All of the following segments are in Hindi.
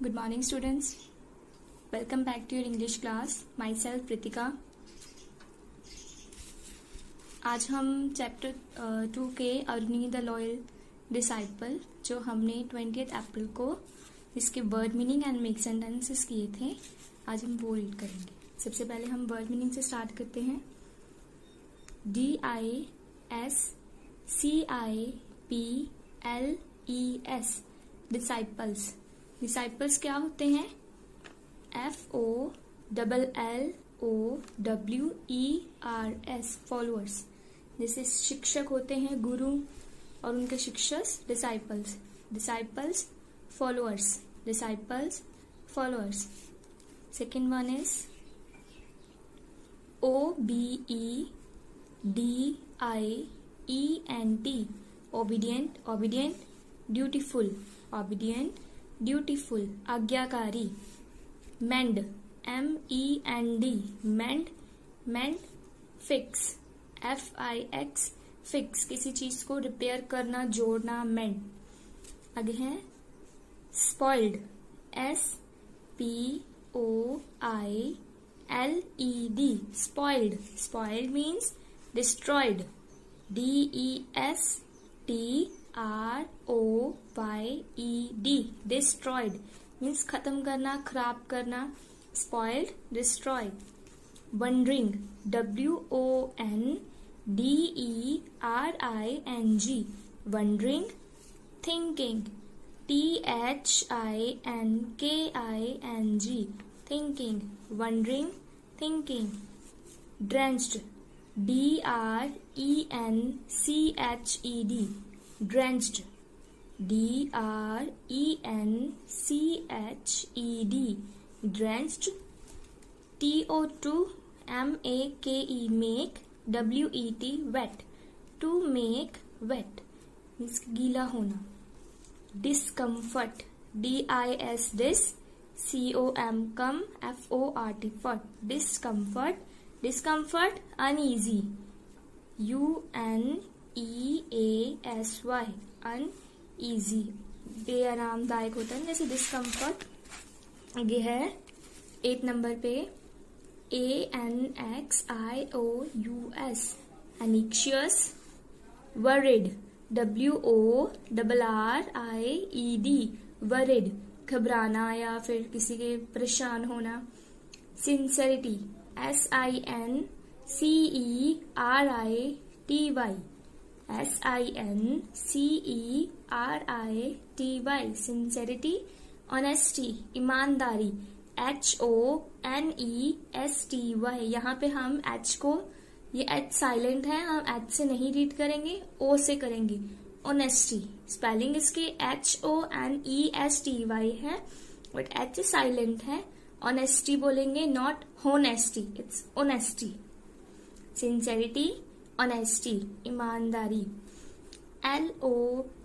Good morning, students. Welcome back to your English class. Myself Pritika. आज हम चैप्टर 2 के अर्निंग द लॉयल डिसाइपल जो हमने 20 अप्रैल को इसके word meaning and make sentences किए थे, आज हम वो रीड करेंगे। सबसे पहले हम वर्ड मीनिंग से स्टार्ट करते हैं। DISCIPLES disciples. डिसाइपल्स क्या होते हैं? FOLLOWERS followers. जैसे शिक्षक होते हैं गुरु और उनके शिक्षक disciples. Disciples followers, disciples followers. Second one is OBEDIENT obedient, obedient dutiful, obedient dutiful आज्ञाकारी। मेंड MEND मेंड, मेंड फिक्स FIX फिक्स किसी चीज को रिपेयर करना, जोड़ना, मेंड। आगे है spoiled SPOILED spoiled. Spoiled means destroyed DESTROYED destroyed means खत्म करना, खराब करना। Spoiled, destroyed. Wondering WONDERING wondering. Thinking THINKING thinking, wandering, thinking. Drenched DRENCHED drenched DRENCHED drenched। TO2 MAKE make WET wet to make wet means गीला होना। Discomfort DIS COM FORT fort discomfort. Discomfort uneasy UNEASY uneasy बेआरामदायक होता है जैसे डिस्कम्फर्ट। आगे है 8 नंबर पे ANXIOUS एनिक्शियस। वरिड WORRIED वरिड घबराना या फिर किसी के परेशान होना। Sincerity SINCERITY sincerity. ऑनेस्टी ईमानदारी HONESTY यहाँ पे हम H को, ये H साइलेंट है, हम H से नहीं रीड करेंगे, O से करेंगे। ऑनेस्टी स्पेलिंग इसके HONESTY है बट H साइलेंट है। ऑनेस्टी बोलेंगे, not honesty, it's honesty. Sincerity, honesty ईमानदारी। LOYALITY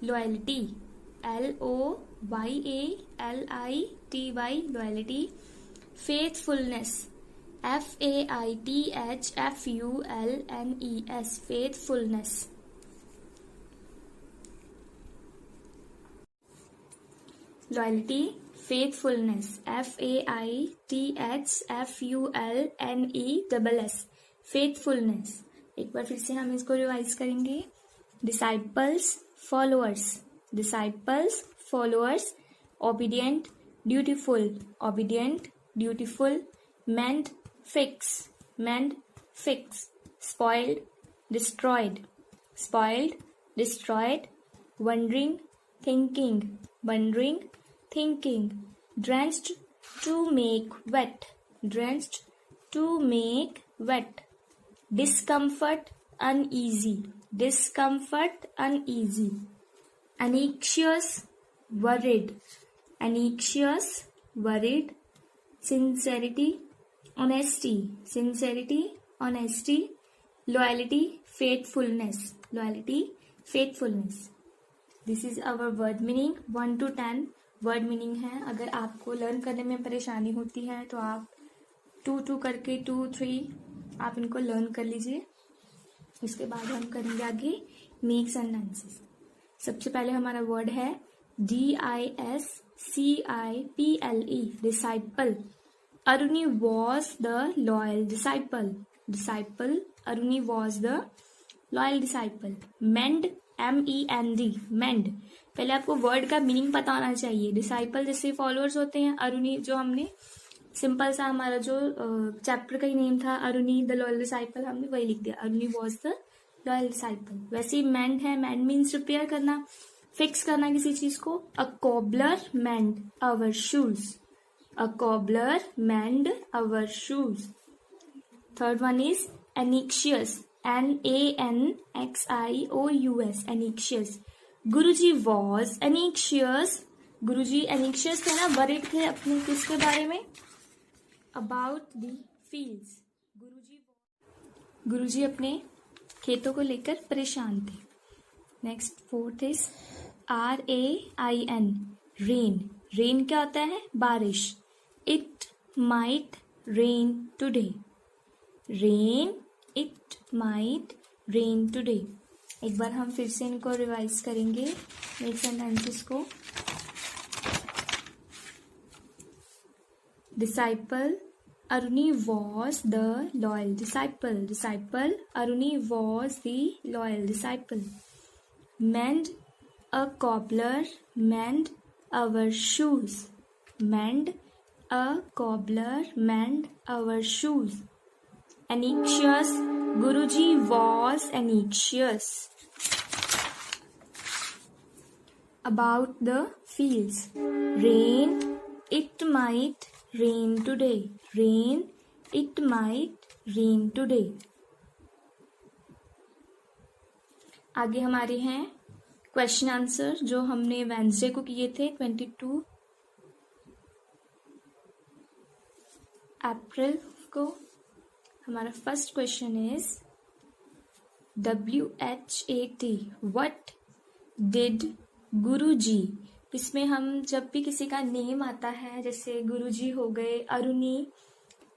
loyalty LOYALITY loyalty. Faithfulness FAITHFULNES faithfulness. Loyalty, faithfulness FAITHFULNESS faithfulness. एक बार फिर से हम इसको रिवाइज करेंगे। Disciples followers, disciples followers. Obedient dutiful, obedient dutiful. Mend fix, mend fix. Spoiled, destroyed, spoiled, destroyed. Wandering, thinking, wandering, thinking. Drenched to make wet, drenched to make wet. Discomfort uneasy, discomfort uneasy. Anxious worried, anxious worried. Sincerity, honesty, sincerity, honesty. Loyalty, faithfulness, loyalty, faithfulness. This is our word meaning. 1 to 10 word meaning है। अगर आपको लर्न करने में परेशानी होती है तो आप 2 करके 2, 3 आप इनको लर्न कर लीजिए। उसके बाद हम करेंगे आगे मेक सेंटेंसेस। सबसे पहले हमारा वर्ड है DISCIPLE, disciple. Aruni was the loyal disciple. Disciple, Aruni was the loyal disciple. Mend, MEND, मेंड। पहले आपको वर्ड का मीनिंग पता होना चाहिए। डिसाइपल जैसे फॉलोअर्स होते हैं, अरुणी जो हमने सिंपल सा हमारा जो चैप्टर का ही नेम था अरुणी द लॉयल डिसाइपल, हमने वही लिख दिया, Aruni was the loyal disciple. वैसे ही मेंड है, मेंड मीन्स रिपेयर करना, फिक्स करना किसी चीज को। A cobbler mend our shoes. A cobbler mend our shoes. Third one is anxious, NANXIOUS, anxious. Guruji was anxious. Guruji anxious थे ना, वरिड थे अपने किसके बारे में? About the fields. गुरुजी अपने खेतों को लेकर परेशान थे। Next fourth is RAIN, rain. Rain क्या होता है? बारिश। It might rain today. Rain, it might rain today. एक बार हम फिर से इनको रिवाइज करेंगे मेक सेंटेंसेस को। Disciple, Aruni was the loyal disciple. Disciple, Aruni was the loyal disciple. Mend, a cobbler mend our shoes. Mend, a cobbler mend our shoes. Anxious, Guruji was anxious. About the fields. Rain, it might rain today. Rain, it might rain today. आगे हमारे हैं क्वेश्चन आंसर जो हमने वेंसडे को किए थे 22 अप्रैल को। हमारा first question is WHAT, what did Guruji. इसमें हम जब भी किसी का नेम आता है, जैसे गुरुजी हो गए, अरुणी,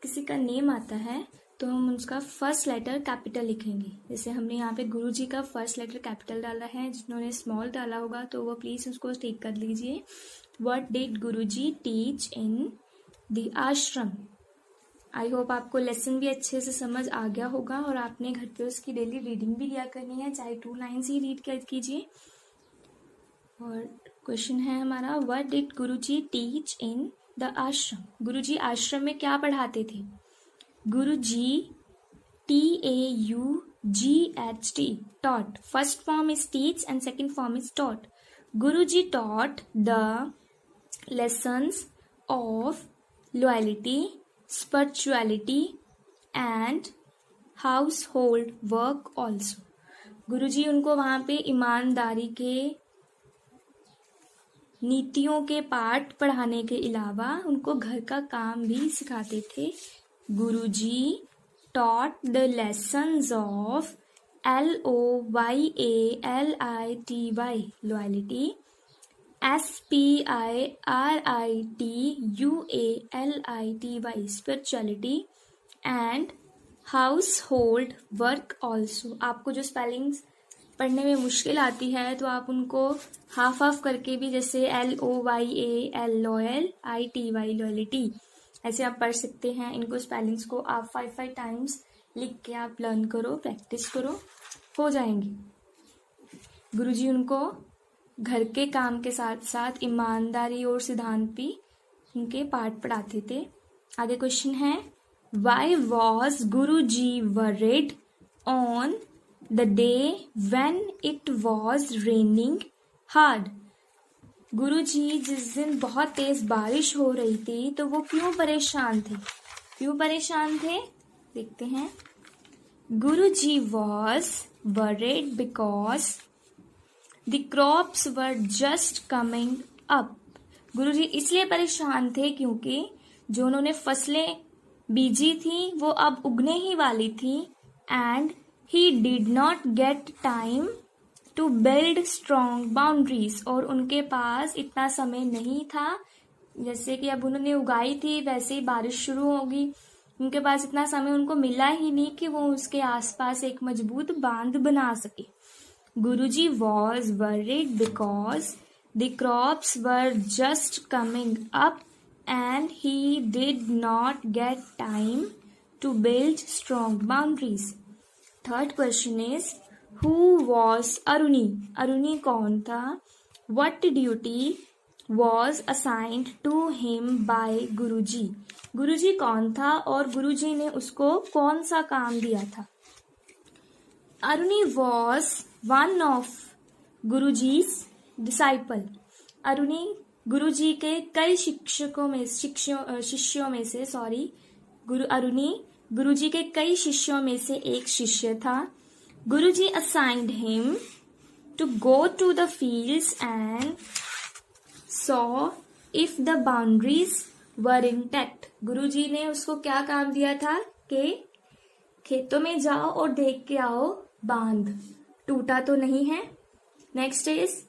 किसी का नेम आता है तो हम उसका फर्स्ट लेटर कैपिटल लिखेंगे। जैसे हमने यहाँ पे गुरुजी का फर्स्ट लेटर कैपिटल डाला है, जिन्होंने स्मॉल डाला होगा तो वो प्लीज उसको ठीक कर लीजिए। What did Guruji teach in the ashram. I hope आपको लेसन भी अच्छे से समझ आ गया होगा और आपने घर पे उसकी डेली रीडिंग भी किया करनी है, चाहे 2 लाइन्स ही रीड कर कीजिए। और क्वेश्चन है हमारा what did Guruji teach in the आश्रम। गुरुजी आश्रम में क्या पढ़ाते थे? गुरुजी TAUGHT, taught. First form is teach and second form is taught. Guruji taught the lessons of loyalty, spirituality and household work also. गुरुजी उनको वहाँ पे ईमानदारी के, नीतियों के पाठ पढ़ाने के अलावा उनको घर का काम भी सिखाते थे। गुरुजी taught the lessons of LOYALITY, loyalty, SPIRITUALITY, spirituality, and household work also. आपको जो स्पेलिंग्स पढ़ने में मुश्किल आती है तो आप उनको हाफ हाफ करके भी, जैसे LOYAL लॉयल, ITY लॉयलिटी, ऐसे आप पढ़ सकते हैं। इनको स्पेलिंग्स को आप 5 टाइम्स लिख के आप लर्न करो, प्रैक्टिस करो, हो जाएंगी। गुरुजी उनको घर के काम के साथ साथ ईमानदारी और सिद्धांत भी उनके पाठ पढ़ाते थे। आगे क्वेश्चन है why was Guruji worried on the day when it was raining hard. Guruji जिस दिन बहुत तेज बारिश हो रही थी तो वो क्यों परेशान थे? क्यों परेशान थे देखते हैं। Guruji was worried because the crops were just coming up. Guruji इसलिए परेशान थे क्योंकि जो उन्होंने फसलें बीजी थी वो अब उगने ही वाली थी। And he did not get time to build strong boundaries, और उनके पास इतना समय नहीं था, जैसे कि अब उन्होंने उगाई थी वैसे ही बारिश शुरू होगी उनके पास इतना समय उनको मिला ही नहीं कि वो उसके आसपास एक मजबूत बांध बना सके। Guruji was worried because the crops were just coming up and he did not get time to build strong boundaries. Third question is, who was Aruni? Aruni कौन था? What duty was assigned to him by Guruji? गुरुजी कौन था और गुरुजी ने उसको कौन सा काम दिया था? Aruni was one of Guruji's disciple. Aruni गुरुजी के कई शिष्यों में से अरुणी गुरुजी के कई शिष्यों में से एक शिष्य था। Guruji assigned him to go to the fields and saw if the boundaries were intact. Guruji ने उसको क्या काम दिया था कि खेतों में जाओ और देख के आओ बांध टूटा तो नहीं है। Next is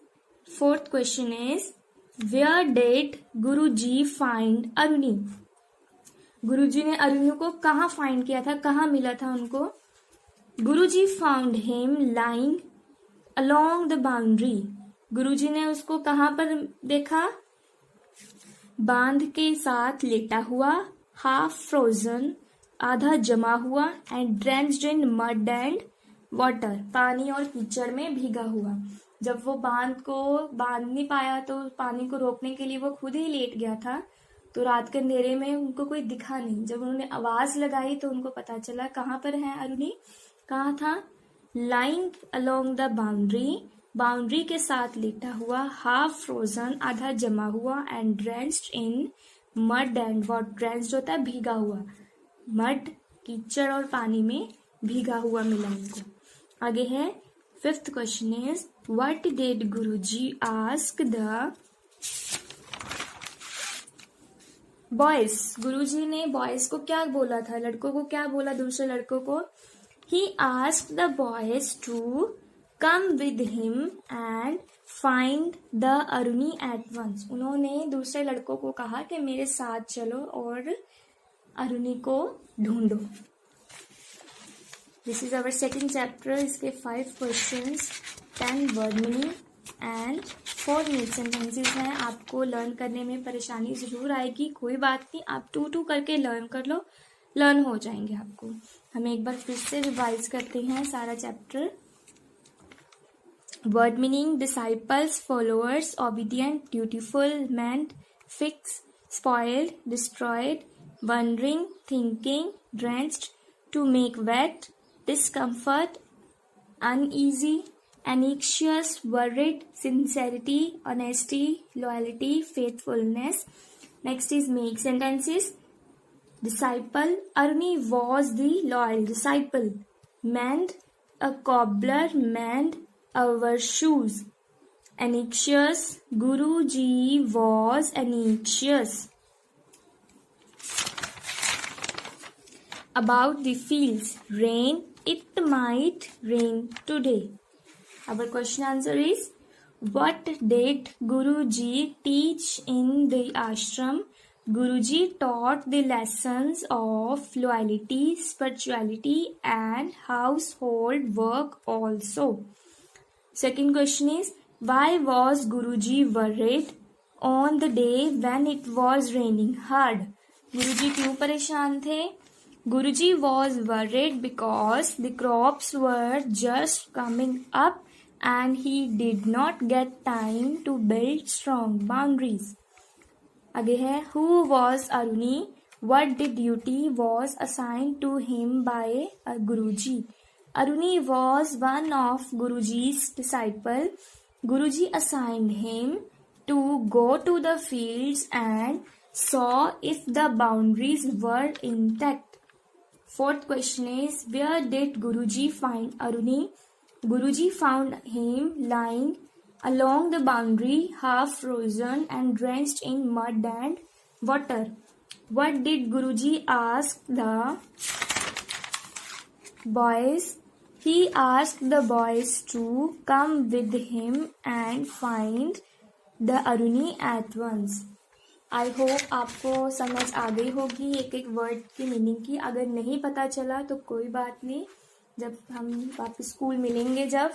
fourth question is, Where did Guruji find Aruni? Guruji ने अरुणी को कहाँ फाइंड किया था, कहाँ मिला था उनको? Guruji found him lying along the boundary. Guruji ने उसको कहाँ पर देखा? बांध के साथ लेटा हुआ, half frozen, आधा जमा हुआ, and drenched in mud and water, पानी और कीचड़ में भीगा हुआ। जब वो बांध को बांध नहीं पाया तो पानी को रोकने के लिए वो खुद ही लेट गया था, तो रात के अंधेरे में उनको कोई दिखा नहीं। जब उन्होंने आवाज लगाई तो उनको पता चला कहाँ पर है अरुणी। कहाँ था? Lying along the boundary, boundary के साथ लेटा हुआ, हाफ फ्रोजन, आधा जमा हुआ, and drenched in mud and water. Drenched होता है भीगा हुआ, मड कीचड़ और पानी में भीगा हुआ मिला उनको। आगे है fifth question is, what did Guruji ask the boys? Guruji ने बॉयज को क्या बोला था, लड़कों को क्या बोला, दूसरे लड़कों को? He asked the boys to come with him and find the Aruni at once. उन्होंने दूसरे लड़कों को कहा कि मेरे साथ चलो और अरुणी को ढूंढो। This is our second chapter. इसके 5 questions, 10 word meaning and 4 new sentences हैं। आपको लर्न करने में परेशानी जरूर आएगी, कोई बात नहीं, आप 2-2 करके लर्न कर लो, लर्न हो जाएंगे आपको। हम एक बार फिर से रिवाइज करते हैं सारा chapter. Word meaning, disciples, followers, obedient, dutiful, mend, fix, spoiled, destroyed, wandering, thinking, drenched, to make wet, discomfort, uneasy, anxious, worried, sincerity, honesty, loyalty, faithfulness. Next is make sentences. Disciple, Aruni was the loyal disciple. Mend, a cobbler mend our shoes. Anxious, Guruji was anxious. About the fields, rain, it might rain today. Our question answer is, what did Guruji teach in the ashram? Guruji taught the lessons of loyalty, spirituality and household work also. Second question is, why was Guruji worried on the day when it was raining hard? Guruji क्यों परेशान थे? Guruji was worried because the crops were just coming up and he did not get time to build strong boundaries. आगे है, who was Aruni? What duty was assigned to him by Guruji? Aruni was one of Guruji's disciple. Guruji assigned him to go to the fields and saw if the boundaries were intact. Fourth question is, where did Guruji find Aruni? Guruji found him lying along the boundary, half frozen and drenched in mud and water. What did Guruji ask the boys? He asked the boys to come with him and find the Aruni at once. I hope आपको समझ आ गई होगी एक एक वर्ड की मीनिंग की। अगर नहीं पता चला तो कोई बात नहीं, जब हम वापस स्कूल मिलेंगे जब,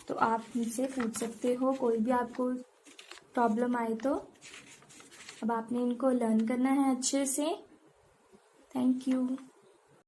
तो आप मुझसे पूछ सकते हो, कोई भी आपको प्रॉब्लम आए तो। अब आपने इनको लर्न करना है अच्छे से। Thank you.